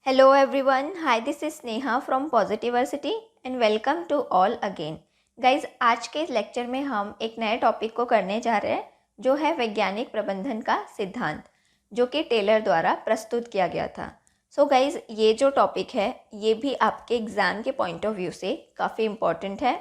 Hello everyone, hi this is Sneha from Positiversity and welcome to all again. Guys, आज के इस lecture में हम एक नए टॉपिक को करने जा रहे हैं जो है वैज्ञानिक प्रबंधन का सिद्धांत, जो कि टेलर द्वारा प्रस्तुत किया गया था। सो गाइज, ये जो टॉपिक है ये भी आपके एग्ज़ाम के पॉइंट ऑफ व्यू से काफ़ी इम्पॉर्टेंट है।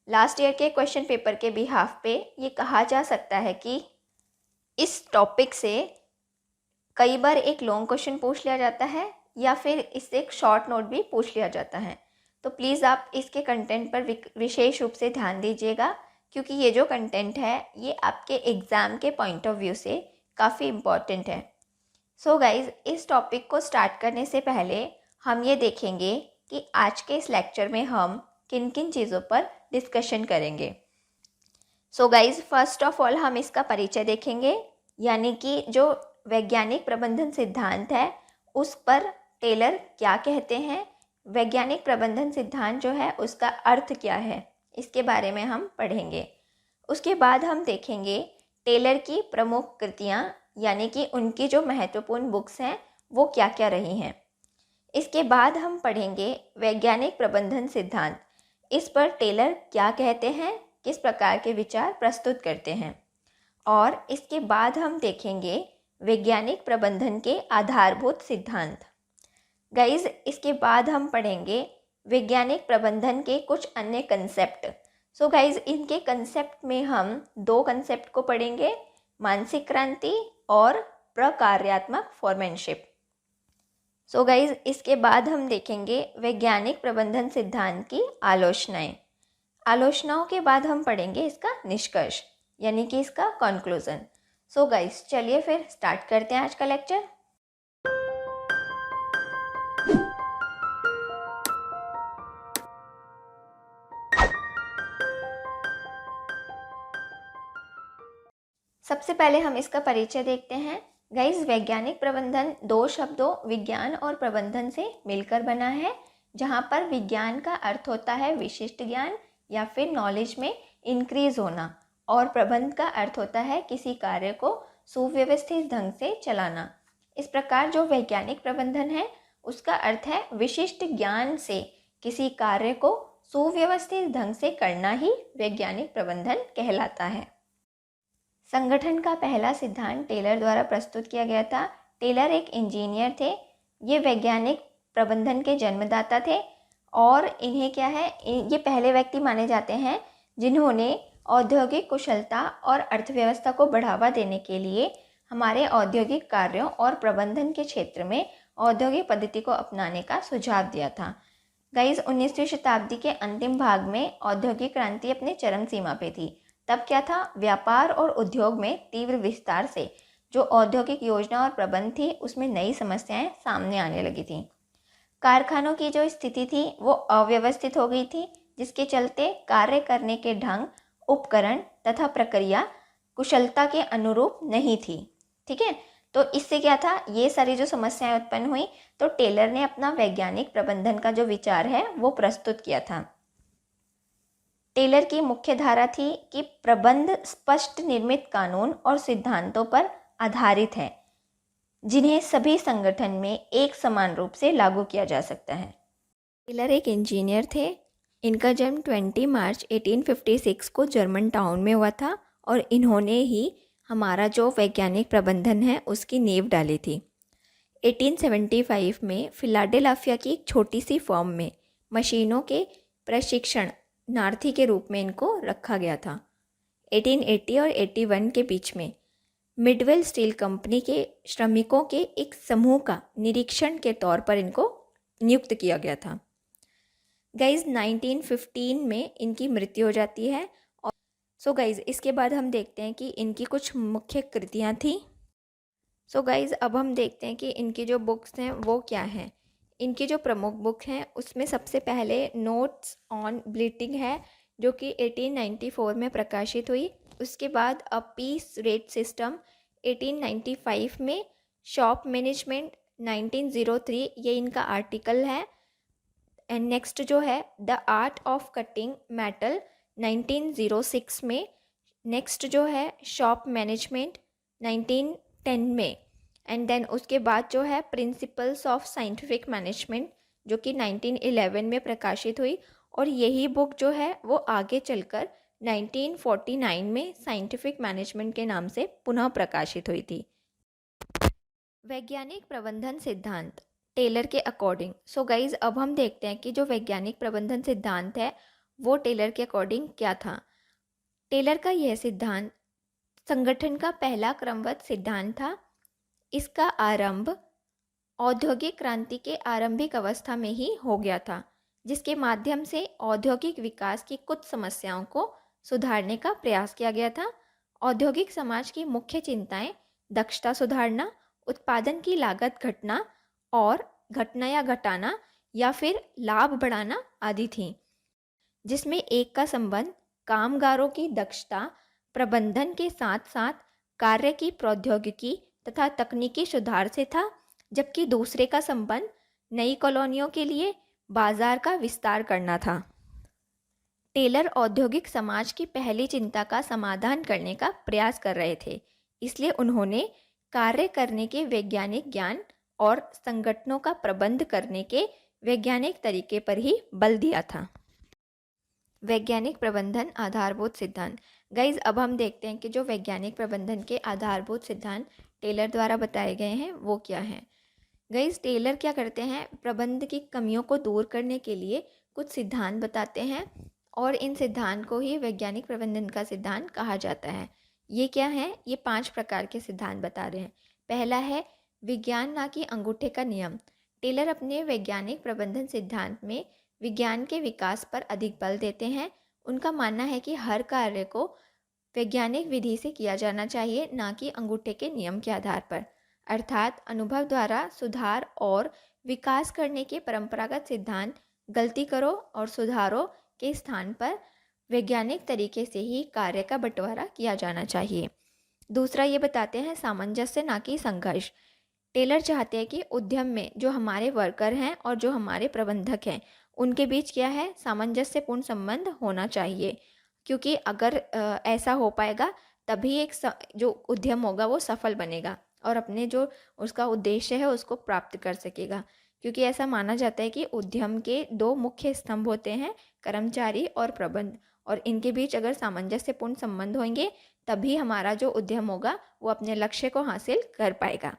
लास्ट ईयर के क्वेश्चन पेपर के बिहाफ पे ये कहा जा सकता है कि इस टॉपिक से कई बार एक लॉन्ग क्वेश्चन पूछ लिया जाता है या फिर इससे एक शॉर्ट नोट भी पूछ लिया जाता है। तो प्लीज़ आप इसके कंटेंट पर विशेष रूप से ध्यान दीजिएगा, क्योंकि ये जो कंटेंट है ये आपके एग्ज़ाम के पॉइंट ऑफ व्यू से काफ़ी इम्पॉर्टेंट है। सो गाइज़, इस टॉपिक को स्टार्ट करने से पहले हम ये देखेंगे कि आज के इस लेक्चर में हम किन किन चीज़ों पर डिस्कशन करेंगे। So guys, first of all हम इसका परिचय देखेंगे, यानी कि जो वैज्ञानिक प्रबंधन सिद्धांत है उस पर टेलर क्या कहते हैं, वैज्ञानिक प्रबंधन सिद्धांत जो है उसका अर्थ क्या है, इसके बारे में हम पढ़ेंगे। उसके बाद हम देखेंगे टेलर की प्रमुख कृतियाँ, यानी कि उनकी जो महत्वपूर्ण बुक्स हैं वो क्या क्या रही हैं। इसके बाद हम पढ़ेंगे वैज्ञानिक प्रबंधन सिद्धांत, इस पर टेलर क्या कहते हैं, किस प्रकार के विचार प्रस्तुत करते हैं। और इसके बाद हम देखेंगे वैज्ञानिक प्रबंधन के आधारभूत सिद्धांत। गाइज, इसके बाद हम पढ़ेंगे वैज्ञानिक प्रबंधन के कुछ अन्य कंसेप्ट। सो गाइज, इनके कंसेप्ट में हम दो कंसेप्ट को पढ़ेंगे, मानसिक क्रांति और प्रकार्यात्मक फॉरमैनशिप। सो गाइज, इसके बाद हम देखेंगे वैज्ञानिक प्रबंधन सिद्धांत की आलोचनाओं के बाद हम पढ़ेंगे इसका निष्कर्ष, यानी कि इसका कंक्लूजन। सो गाइस, चलिए फिर स्टार्ट करते हैं आज का लेक्चर। सबसे पहले हम इसका परिचय देखते हैं। गाइस, वैज्ञानिक प्रबंधन दो शब्दों विज्ञान और प्रबंधन से मिलकर बना है, जहाँ पर विज्ञान का अर्थ होता है विशिष्ट ज्ञान या फिर नॉलेज में इंक्रीज होना, और प्रबंध का अर्थ होता है किसी कार्य को सुव्यवस्थित ढंग से चलाना। इस प्रकार जो वैज्ञानिक प्रबंधन है उसका अर्थ है विशिष्ट ज्ञान से किसी कार्य को सुव्यवस्थित ढंग से करना ही वैज्ञानिक प्रबंधन कहलाता है। संगठन का पहला सिद्धांत टेलर द्वारा प्रस्तुत किया गया था। टेलर एक इंजीनियर थे, ये वैज्ञानिक प्रबंधन के जन्मदाता थे, और इन्हें क्या है, ये पहले व्यक्ति माने जाते हैं जिन्होंने औद्योगिक कुशलता और अर्थव्यवस्था को बढ़ावा देने के लिए हमारे औद्योगिक कार्यों और प्रबंधन के क्षेत्र में औद्योगिक पद्धति को अपनाने का सुझाव दिया था। गाइस, 19वीं शताब्दी के अंतिम भाग में औद्योगिक क्रांति अपने चरम सीमा पे थी। तब क्या था, व्यापार और उद्योग में तीव्र विस्तार से जो औद्योगिक योजना और प्रबंध थी उसमें नई समस्याएं सामने आने लगी थी। कारखानों की जो स्थिति थी वो अव्यवस्थित हो गई थी, जिसके चलते कार्य करने के ढंग, उपकरण तथा प्रक्रिया कुशलता के अनुरूप नहीं थी। ठीक है, तो इससे क्या था, ये सारी जो समस्याएं उत्पन्न हुई, तो टेलर ने अपना वैज्ञानिक प्रबंधन का जो विचार है वो प्रस्तुत किया था। टेलर की मुख्य धारा थी कि प्रबंध स्पष्ट निर्मित कानून और सिद्धांतों पर आधारित है, जिन्हें सभी संगठन में एक समान रूप से लागू किया जा सकता है। टेलर एक इंजीनियर थे। इनका जन्म 20 मार्च 1856 को जर्मन टाउन में हुआ था, और इन्होंने ही हमारा जो वैज्ञानिक प्रबंधन है उसकी नींव डाली थी। 1875 में फिलाडेल्फिया की एक छोटी सी फर्म में मशीनों के प्रशिक्षणार्थी के रूप में इनको रखा गया था। 1880 और 81 के बीच में मिडवेल स्टील कंपनी के श्रमिकों के एक समूह का निरीक्षण के तौर पर इनको नियुक्त किया गया था। गाइज, 1915 में इनकी मृत्यु हो जाती है। और सो गाइज, इसके बाद हम देखते हैं कि इनकी कुछ मुख्य कृतियाँ थी। सो गाइज, अब हम देखते हैं कि इनकी जो बुक्स हैं वो क्या हैं। इनकी जो प्रमुख बुक हैं उसमें सबसे पहले नोट्स ऑन ब्लीडिंग है, जो कि 1894 में प्रकाशित हुई। उसके बाद अ पीस रेट सिस्टम 1895 में, शॉप मैनेजमेंट 1903 ये इनका आर्टिकल है। एंड नेक्स्ट जो है the art of cutting metal 1906 में। नेक्स्ट जो है शॉप मैनेजमेंट 1910 में। एंड देन उसके बाद जो है प्रिंसिपल्स ऑफ साइंटिफिक मैनेजमेंट, जो कि 1911 में प्रकाशित हुई, और यही बुक जो है वो आगे चलकर 1949 में साइंटिफिक मैनेजमेंट के नाम से पुनः प्रकाशित हुई थी। वैज्ञानिक प्रबंधन सिद्धांत टेलर के अकॉर्डिंग। सो गाइज, अब हम देखते हैं कि जो वैज्ञानिक प्रबंधन सिद्धांत है वो टेलर के अकॉर्डिंग क्या था। टेलर का यह सिद्धांत संगठन का पहला क्रमबद्ध सिद्धांत था। इसका आरंभ औद्योगिक क्रांति के आरंभिक अवस्था में ही हो गया था, जिसके माध्यम से औद्योगिक विकास की कुछ समस्याओं को सुधारने का प्रयास किया गया था। औद्योगिक समाज की मुख्य चिंताएं दक्षता सुधारना, उत्पादन की लागत घटना और घटना या घटाना या फिर लाभ बढ़ाना आदि थीं, जिसमें एक का संबंध कामगारों की दक्षता प्रबंधन के साथ साथ कार्य की प्रौद्योगिकी तथा तकनीकी सुधार से था, जबकि दूसरे का संबंध नई कॉलोनियों के लिए बाजार का विस्तार करना था। टेलर औद्योगिक समाज की पहली चिंता का समाधान करने का प्रयास कर रहे थे, इसलिए उन्होंने कार्य करने के वैज्ञानिक ज्ञान और संगठनों का प्रबंध करने के वैज्ञानिक तरीके पर ही बल दिया था। वैज्ञानिक प्रबंधन आधारभूत सिद्धांत। गाइज, अब हम देखते हैं कि जो वैज्ञानिक प्रबंधन के आधारभूत सिद्धांत टेलर द्वारा बताए गए हैं वो क्या हैं। गाइज, टेलर क्या करते हैं, प्रबंध की कमियों को दूर करने के लिए कुछ सिद्धांत बताते हैं और इन सिद्धांत को ही वैज्ञानिक प्रबंधन का सिद्धांत कहा जाता है। ये क्या है, ये 5 प्रकार के सिद्धांत बता रहे हैं। पहला है विज्ञान ना कि अंगूठे का नियम। टेलर अपने वैज्ञानिक प्रबंधन सिद्धांत में विज्ञान के विकास पर अधिक बल देते हैं। उनका मानना है कि हर कार्य को वैज्ञानिक विधि से किया जाना चाहिए, ना कि अंगूठे के नियम के आधार पर। अर्थात अनुभव द्वारा सुधार और विकास करने के परंपरागत सिद्धांत गलती करो और सुधारो के स्थान पर वैज्ञानिक तरीके से ही कार्य का बंटवारा किया जाना चाहिए। दूसरा ये बताते हैं सामंजस्य ना कि संघर्ष। टेलर चाहते हैं कि उद्यम में जो हमारे वर्कर हैं और जो हमारे प्रबंधक हैं उनके बीच क्या है, सामंजस्यपूर्ण संबंध होना चाहिए, क्योंकि अगर ऐसा हो पाएगा तभी एक जो उद्यम होगा वो सफल बनेगा और अपने जो उसका उद्देश्य है उसको प्राप्त कर सकेगा। क्योंकि ऐसा माना जाता है कि उद्यम के 2 मुख्य स्तंभ होते हैं, कर्मचारी और प्रबंध, और इनके बीच अगर सामंजस्यपूर्ण संबंध होंगे तभी हमारा जो उद्यम होगा वो अपने लक्ष्य को हासिल कर पाएगा।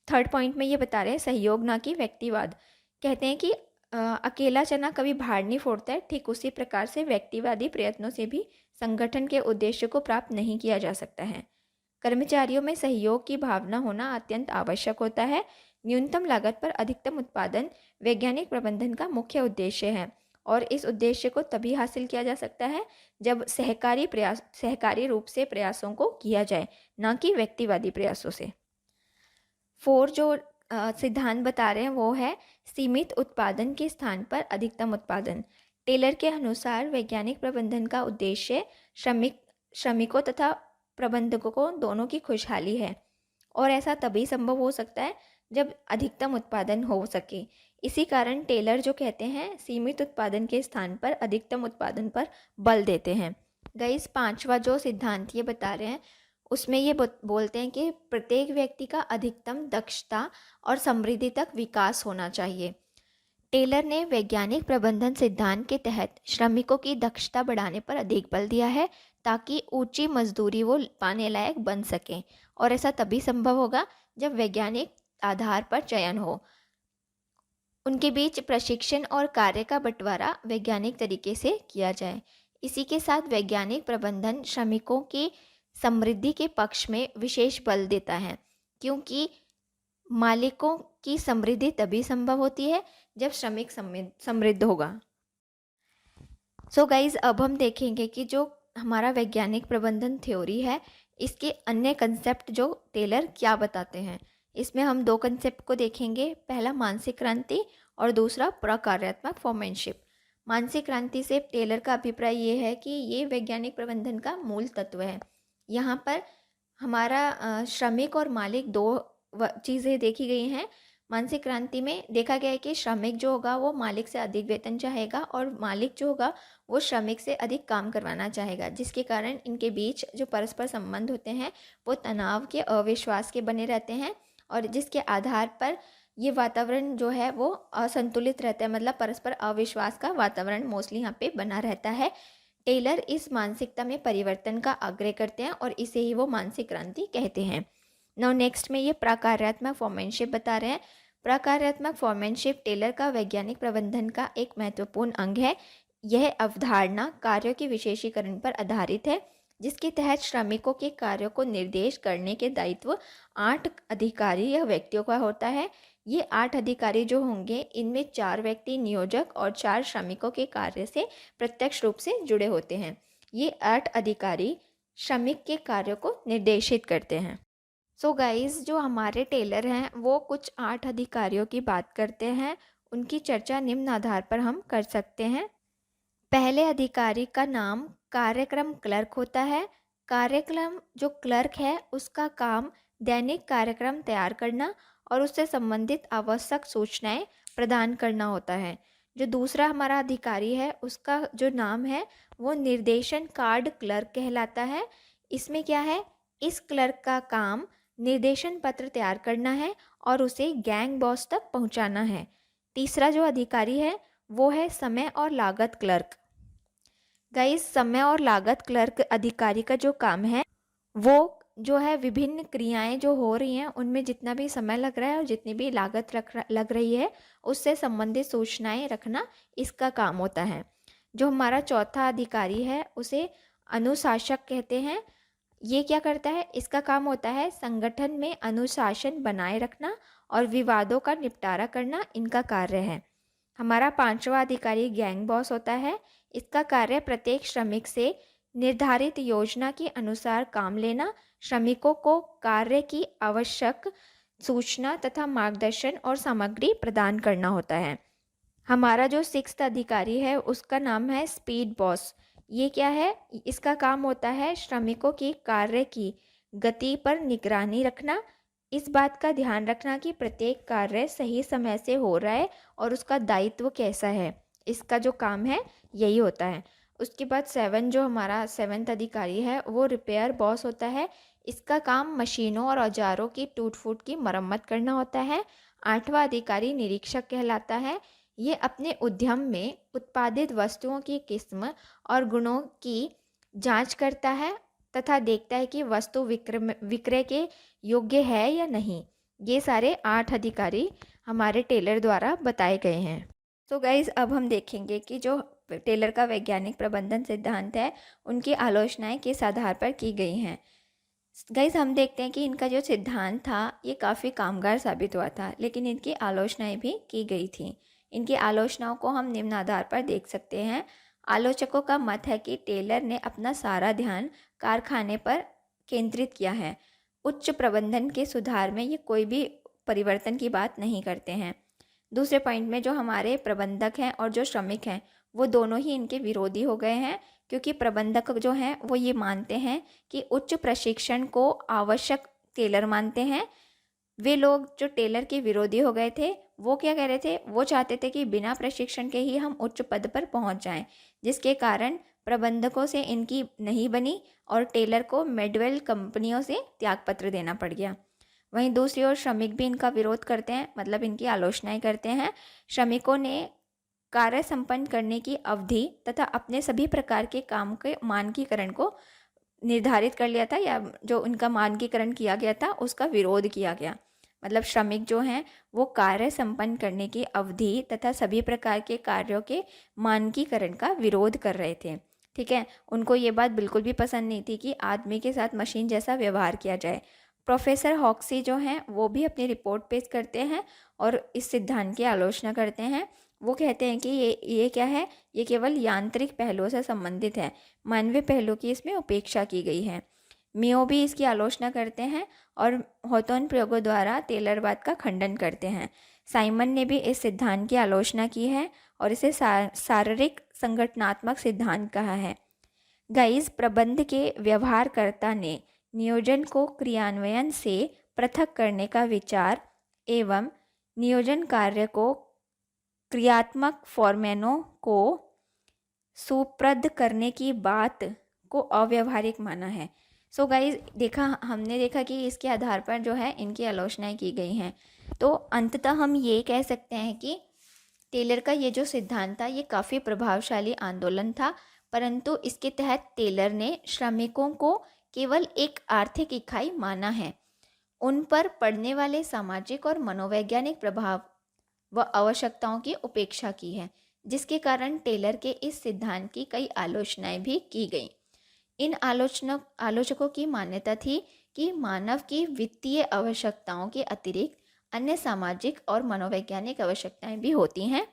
थर्ड पॉइंट में ये बता रहे हैं सहयोग ना कि व्यक्तिवाद। कहते हैं कि अकेला चना कभी भार नहीं फोड़ता है, ठीक उसी प्रकार से व्यक्तिवादी प्रयत्नों से भी संगठन के उद्देश्य को प्राप्त नहीं किया जा सकता है। कर्मचारियों में सहयोग की भावना होना अत्यंत आवश्यक होता है। न्यूनतम लागत पर अधिकतम उत्पादन वैज्ञानिक प्रबंधन का मुख्य उद्देश्य है और इस उद्देश्य को तभी हासिल किया जा सकता है जब सहकारी रूप से प्रयासों को किया जाए, ना कि व्यक्तिवादी प्रयासों से। 4 जो सिद्धांत बता रहे हैं वो है सीमित उत्पादन के स्थान पर अधिकतम उत्पादन। टेलर के अनुसार वैज्ञानिक प्रबंधन का उद्देश्य श्रमिकों तथा प्रबंधकों को दोनों की खुशहाली है और ऐसा तभी संभव हो सकता है जब अधिकतम उत्पादन हो सके। इसी कारण टेलर जो कहते हैं सीमित उत्पादन के स्थान पर अधिकतम उत्पादन पर बल देते हैं। गाइस, 5वां जो सिद्धांत ये बता रहे हैं उसमें ये बोलते हैं कि प्रत्येक व्यक्ति का अधिकतम दक्षता और समृद्धि तक विकास होना चाहिए। टेलर ने वैज्ञानिक प्रबंधन सिद्धांत के तहत श्रमिकों की दक्षता बढ़ाने पर अधिक बल दिया है ताकि ऊंची मजदूरी वो पाने लायक बन सकें, और ऐसा तभी संभव होगा जब वैज्ञानिक आधार पर चयन हो। उनके बीच प्रशिक्षण और कार्य का बंटवारा वैज्ञानिक तरीके से किया जाए। इसी के साथ वैज्ञानिक प्रबंधन श्रमिकों की समृद्धि के पक्ष में विशेष बल देता है, क्योंकि मालिकों की समृद्धि तभी संभव होती है जब श्रमिक समृद्ध होगा। सो गाइज, अब हम देखेंगे कि जो हमारा वैज्ञानिक प्रबंधन थ्योरी है इसके अन्य कंसेप्ट जो टेलर क्या बताते हैं। इसमें हम 2 कंसेप्ट को देखेंगे, पहला मानसिक क्रांति और दूसरा प्रकार्यात्मक फॉर्मेनशिप। मानसिक क्रांति से टेलर का अभिप्राय ये है कि ये वैज्ञानिक प्रबंधन का मूल तत्व है। यहाँ पर हमारा श्रमिक और मालिक 2 चीज़ें देखी गई हैं। मानसिक क्रांति में देखा गया है कि श्रमिक जो होगा वो मालिक से अधिक वेतन चाहेगा और मालिक जो होगा वो श्रमिक से अधिक काम करवाना चाहेगा, जिसके कारण इनके बीच जो परस्पर संबंध होते हैं वो तनाव के, अविश्वास के बने रहते हैं और जिसके आधार पर ये वातावरण जो है वो असंतुलित रहता है, मतलब परस्पर अविश्वास का वातावरण मोस्टली यहाँ पे बना रहता है। टेलर इस मानसिकता में परिवर्तन का आग्रह करते हैं और इसे ही वो मानसिक क्रांति कहते हैं। नाउ नेक्स्ट में ये प्रकार्यात्मक फॉर्मेनशिप बता रहे हैं। प्रकार्यात्मक फॉर्मेनशिप टेलर का वैज्ञानिक प्रबंधन का एक महत्वपूर्ण अंग है। यह अवधारणा कार्यों के विशेषीकरण पर आधारित है, जिसके तहत श्रमिकों के कार्यों को निर्देश करने के दायित्व 8 अधिकारी या व्यक्तियों का होता है। ये 8 अधिकारी जो होंगे, इनमें 4 व्यक्ति नियोजक और 4 श्रमिकों के कार्य से प्रत्यक्ष रूप से जुड़े होते हैं। ये 8 अधिकारी श्रमिक के कार्यों को निर्देशित करते हैं। सो गाइस, जो हमारे टेलर हैं वो कुछ 8 अधिकारियों की बात करते हैं। उनकी चर्चा निम्न आधार पर हम कर सकते हैं। पहले अधिकारी का नाम कार्यक्रम क्लर्क होता है। कार्यक्रम जो क्लर्क है उसका काम दैनिक कार्यक्रम तैयार करना और उससे संबंधित आवश्यक सूचनाएं प्रदान करना होता है। जो दूसरा हमारा अधिकारी है उसका जो नाम है वो निर्देशन कार्ड क्लर्क कहलाता है। इसमें क्या है, इस क्लर्क का काम निर्देशन पत्र तैयार करना है और उसे गैंग बॉस तक पहुंचाना है। तीसरा जो अधिकारी है वो है समय और लागत क्लर्क। गाइस, समय और लागत क्लर्क अधिकारी का जो काम है वो जो है विभिन्न क्रियाएं जो हो रही हैं उनमें जितना भी समय लग रहा है और जितनी भी लागत लग रही है उससे संबंधित सूचनाएं रखना इसका काम होता है। जो हमारा चौथा अधिकारी है उसे अनुशासक कहते हैं। ये क्या करता है, इसका काम होता है संगठन में अनुशासन बनाए रखना और विवादों का निपटारा करना इनका कार्य है। हमारा पांचवा अधिकारी गैंग बॉस होता है। इसका कार्य प्रत्येक श्रमिक से निर्धारित योजना के अनुसार काम लेना, श्रमिकों को कार्य की आवश्यक सूचना तथा मार्गदर्शन और सामग्री प्रदान करना होता है। हमारा जो 6th अधिकारी है उसका नाम है स्पीड बॉस। ये क्या है, इसका काम होता है श्रमिकों की कार्य की गति पर निगरानी रखना, इस बात का ध्यान रखना कि प्रत्येक कार्य सही समय से हो रहा है और उसका दायित्व कैसा है। इसका जो काम है यही होता है। उसके बाद 7 जो हमारा 7th अधिकारी है वो रिपेयर बॉस होता है। इसका काम मशीनों और औजारों की टूट फूट की मरम्मत करना होता है। 8वां अधिकारी निरीक्षक कहलाता है। ये अपने उद्यम में उत्पादित वस्तुओं की किस्म और गुणों की जांच करता है तथा देखता है कि वस्तु विक्रय के योग्य है या नहीं। ये सारे 8 अधिकारी हमारे टेलर द्वारा बताए गए हैं। तो गाइज़, अब हम देखेंगे कि जो टेलर का वैज्ञानिक प्रबंधन सिद्धांत है उनकी आलोचनाएं किस आधार पर की गई हैं। गाइज़, हम देखते हैं कि इनका जो सिद्धांत था ये काफ़ी कामगार साबित हुआ था, लेकिन इनकी आलोचनाएं भी की गई थी। इनकी आलोचनाओं को हम निम्न आधार पर देख सकते हैं। आलोचकों का मत है कि टेलर ने अपना सारा ध्यान कारखाने पर केंद्रित किया है। उच्च प्रबंधन के सुधार में ये कोई भी परिवर्तन की बात नहीं करते हैं। दूसरे पॉइंट में जो हमारे प्रबंधक हैं और जो श्रमिक हैं वो दोनों ही इनके विरोधी हो गए हैं, क्योंकि प्रबंधक जो हैं वो ये मानते हैं कि उच्च प्रशिक्षण को आवश्यक टेलर मानते हैं। वे लोग जो टेलर के विरोधी हो गए थे वो क्या कह रहे थे, वो चाहते थे कि बिना प्रशिक्षण के ही हम उच्च पद पर पहुंच जाएं, जिसके कारण प्रबंधकों से इनकी नहीं बनी और टेलर को मेडवेल कंपनियों से त्यागपत्र देना पड़ गया। वहीं दूसरी ओर श्रमिक भी इनका विरोध करते हैं, मतलब इनकी आलोचनाएं करते हैं। श्रमिकों ने कार्य संपन्न करने की अवधि तथा अपने सभी प्रकार के काम के मानकीकरण को निर्धारित कर लिया था, या जो उनका मानकीकरण किया गया था उसका विरोध किया गया। मतलब श्रमिक जो हैं वो कार्य संपन्न करने की अवधि तथा सभी प्रकार के कार्यों के मानकीकरण का विरोध कर रहे थे। ठीक है, उनको ये बात बिल्कुल भी पसंद नहीं थी कि आदमी के साथ मशीन जैसा व्यवहार किया जाए। प्रोफेसर हॉक्सी जो हैं वो भी अपनी रिपोर्ट पेश करते हैं और इस सिद्धांत की आलोचना करते हैं। वो कहते हैं कि ये क्या है, ये केवल यांत्रिक पहलुओं से संबंधित है, मानवीय पहलू की इसमें उपेक्षा की गई है। मियो भी इसकी आलोचना करते हैं और हॉथॉर्न प्रयोगों द्वारा टेलरवाद का खंडन करते हैं। साइमन ने भी इस सिद्धांत की आलोचना की है और इसे शारीरिक संगठनात्मक सिद्धांत कहा है। गाइस, प्रबंध के व्यवहारकर्ता ने नियोजन को क्रियान्वयन से पृथक करने का विचार एवं नियोजन कार्य को क्रियात्मक फॉर्मेनों को सुप्रद करने की बात को अव्यावहारिक माना है। सो गाइज हमने देखा कि इसके आधार पर जो है इनकी आलोचनाएं की गई हैं। तो अंततः हम ये कह सकते हैं कि टेलर का ये जो सिद्धांत था ये काफ़ी प्रभावशाली आंदोलन था, परंतु इसके तहत टेलर ने श्रमिकों को केवल एक आर्थिक इकाई माना है। उन पर पड़ने वाले सामाजिक और मनोवैज्ञानिक प्रभाव व आवश्यकताओं की उपेक्षा की है, जिसके कारण टेलर के इस सिद्धांत की कई आलोचनाएं भी की गईं। इन आलोचकों की मान्यता थी कि मानव की वित्तीय आवश्यकताओं के अतिरिक्त अन्य सामाजिक और मनोवैज्ञानिक आवश्यकताएं भी होती हैं।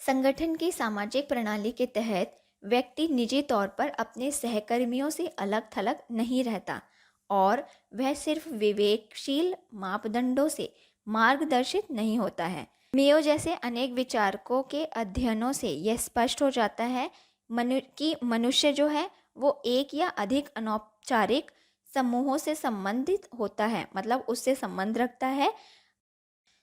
संगठन की सामाजिक प्रणाली के तहत व्यक्ति निजी तौर पर अपने सहकर्मियों से अलग थलग नहीं रहता और वह सिर्फ विवेकशील मापदंडों से मार्गदर्शित नहीं होता है। मेयो जैसे अनेक विचारकों के अध्ययनों से यह स्पष्ट हो जाता है कि मनुष्य जो है वो एक या अधिक अनौपचारिक समूहों से संबंधित होता है, मतलब उससे संबंध रखता है।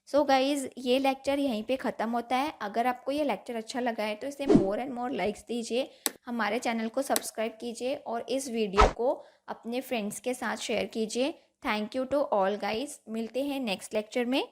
सो गाइज़, ये लेक्चर यहीं पे ख़त्म होता है। अगर आपको ये लेक्चर अच्छा लगा है तो इसे मोर एंड मोर लाइक्स दीजिए, हमारे चैनल को सब्सक्राइब कीजिए और इस वीडियो को अपने फ्रेंड्स के साथ शेयर कीजिए। Thank you to all guys. मिलते हैं नेक्स्ट लेक्चर में।